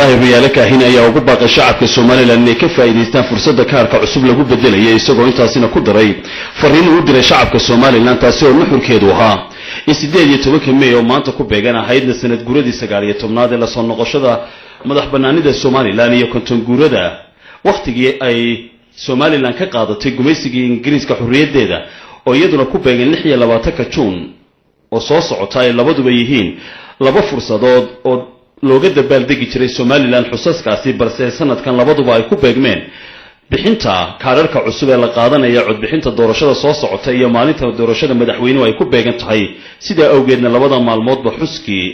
daahir riyaale kaahin ayaa ugu baaqay shacabka Soomaaliland inay ka faa'iideystaan fursadda kaarka cusub lagu bedelay isagoo intaasina ku daray fariin uu diray shacabka Soomaaliland taasi oo nuxurkeedu ahaa in 18 May oo maanta ku beegan ahaydna sanad guuradii 19aad ee la soo noqoshada madax banaanida Soomaaliland iyo konton guurada waqtigii ay Soomaaliland ka qaadatay gumaysigii Ingiriiska xorriyadeeda oo iyaduna ku beegan 26 Juun oo soo socota ay labaduba yihiin laba fursadood oo looga dabaaldegi jiray Soomaaliland xusaskaasi balse sanadkan labaduba ay ku beegmeen bixinta kaararka cusub ee la qaadanayo codbixinta doorashada soo socota iyo maalinta doorashada madaxweynuhu ay ku beegan tahay sida awgeedna labada maalmoodba xuskii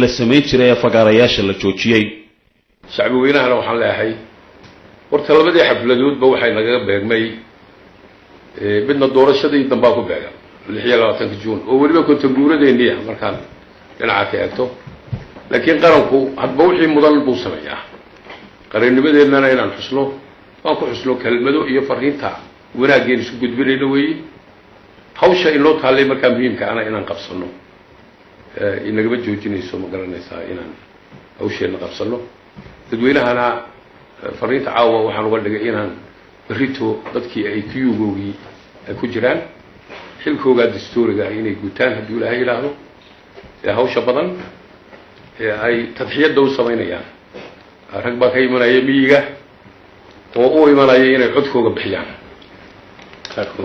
la sameyn jiray ee fagaarayaasha la joojiyay shacbi weynahana waxaan leeyahay warta labadii xafladoodba waxay naga beegmay midna doorashadii dambaa ku beegan 26 Juun oo waliba konton guuradeennii markaan dhinaca ka eegto laakiin qaranku hadba wixii mudan buu sameeyaa qarannimadeennana inaan xusno waan ku xusno kelmado iyo fariinta wanaageen isku gudbinayna weeye hawsha inoo taallay markaa muhiimka ana inaan qabsano inagama joojinayso ma garanaysaa inaan hawsheena qabsano dadweynahana fariinta caawa waxaan uga dhigay inaan berrito dadkii ay kuyugoogii ay ku jiraan xilkooga dastuuriga inay guutaan haddii ilaahay yidhaahdo hawsha badan ay tadxiyada u samaynayaan rag baa ka imanaya miyiga oo u imanaya inay codkooga bixiyaan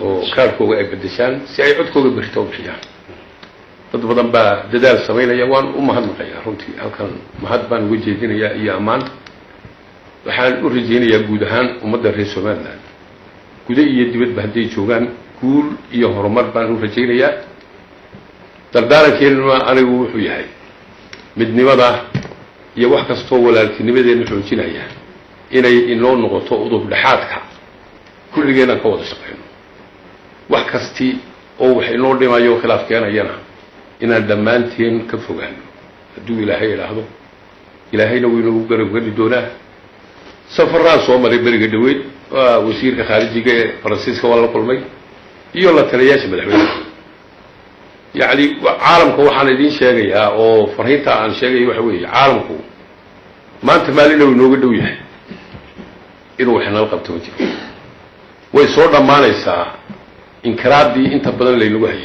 oo kaarkooga ay bedeshaan si ay codkooga berrito u bixiyaan dad badan baa dadaal samaynaya waan u mahadnaqayaa runtii halkan mahad baan uga jeedinayaa iyo ammaan waxaan u rajaynayaa guud ahaan ummadda reer Soomaaliland guda iyo dibadba hadday joogaan guul iyo horumar baan u rajaynayaa dardaarankeennuna anigu wuxuu yahay midnimada iyo wax kastoo walaaltinimadeena xoojinaya inay inoo noqoto udub dhaxaadka kulligeena ka wada shaqeyno wax kasti oo wax inoo dhimayo khilaaf keenayana inaan dhammaanteen ka fogaano hadduu ilaahay yidhaahdo ilaahayna wuu inoogu garab geli doonaa safaraan soo maray beriga dhaweyd wasiirka khaarijiga ee Faransiiska waa la kulmay iyo la taliyaasha madaxweynaha يعني عالمك وحنا دين شيء أو فرهينتا عن شيء وحوي عالمك ما أنت مالي لو نوجد وياه يروح نلقى بتوجه ويصور ما ليس إنكراد دي أنت بدل اللي نوجه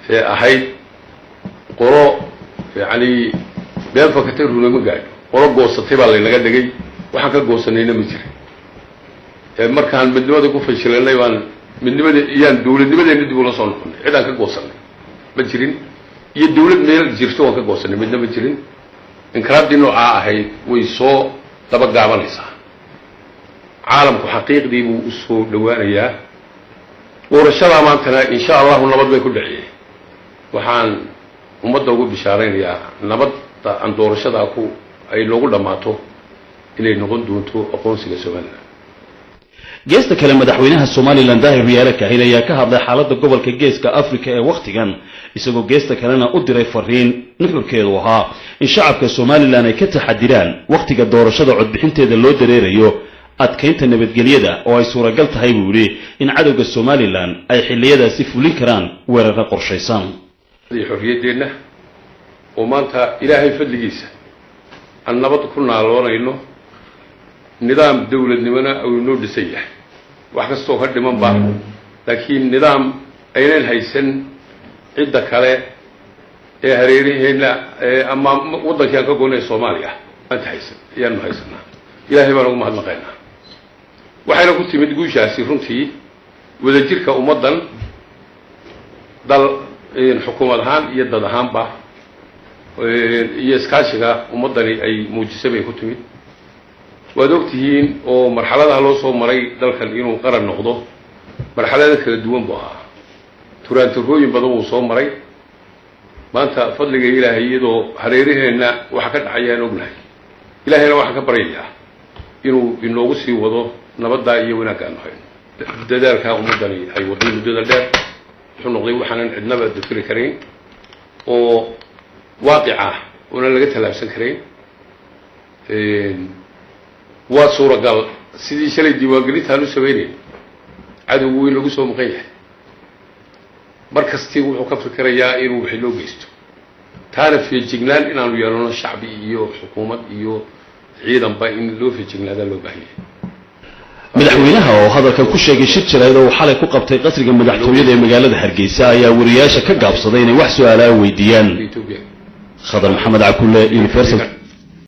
في أحد قراء يعني بينفع كتير هنا مجال قراء قوس تبع اللي نقدر جاي وحكى قوس نينا مجري مركان من دون ذكو في شلنا يوان من دون يان دولة دولة ندي ولا صنع إذا كقوسنا بتجرين يدولة ميل جرتوا كقوسنا من دون بتجرين إنكراد دينه هاي ويسو تبقى جامع لسا عالم كحقيق دي وسو دوانية ورشلا ما أنتنا إن شاء الله نبض بكل عيه وحان ومضى وجود بشارين يا نبض عن دور الشدة أكو أي لغة لماتو إلى نقول دونتو أقول سجسونا geesta kale madaxweynaha Soomaaliland daahir riyaale kaahin ayaa ka hadlay xaaladda gobolka geeska Afrika ee waqtigan isagoo geesta kalena u diray fariin nuxurkeedu ahaa in shacabka Soomaaliland ay ka taxadiraan waqtiga doorashada codbixinteeda loo dareerayo adkeynta nabadgelyada oo ay suuragal tahay buu yiri in cadawga Soomaaliland ay xilliyadaasi fulin karaan weerar qorshaysan xorriyadeena oo maanta ilaahay fadligiisa aan nabad ku naaloonayno nidaam dawladnimada oo inoo dhisay yahay wax kastoo ka dhiman baa laakiin nidaam aynaan haysan cid kale ee hareerihiina ama wadanka ka goonay Soomaaliya maanta haysan ayaan haysanaa ilaahay baan ugu mahadnaqaynaa waxayna ku timid guushaasi runtii wadajirka ummadan dal xukuumad ahaan iyo dad ahaanba iyo iskaashiga ummadani ay muujisay ku timid ودكتين أو مرحلة هلو صو مري ذلك إنه قرن نقضه مرحلة كذا دوام بها ترى تروي بدو صو مري ما أنت فضل إلى هيدو هريره إن وحكت عيان وبناي إلى هنا وحكت بريئة إنه وصي وضو نبض يونا كان خير ذلك هم مدني أي وضين ذلك شو نقضي وحنا عندنا بالدكتور كريم وواقعة ونلقتها لابسن كريم وصورة قال سيدي شلي ديوانجليت هالو سويني عدو وين لقوا سو مقيح مركز تي وحو كفكر يا إنو بحلو جيستو taana feejignaan inaanu yeelano shacbi iyo xukuumad iyo ciidanba in loo feejignaada loo baahan yahay madaxweynaha oo hadalkan ku sheegay shir jirayd oo xalay ku qabtay qasriga madaxtooyada ee magaalada Hargeysa ayaa wariyaasha ka gaabsaday inay wax su'aalaha weydiiyaan. Khadar Maxamed Cakulle, Universal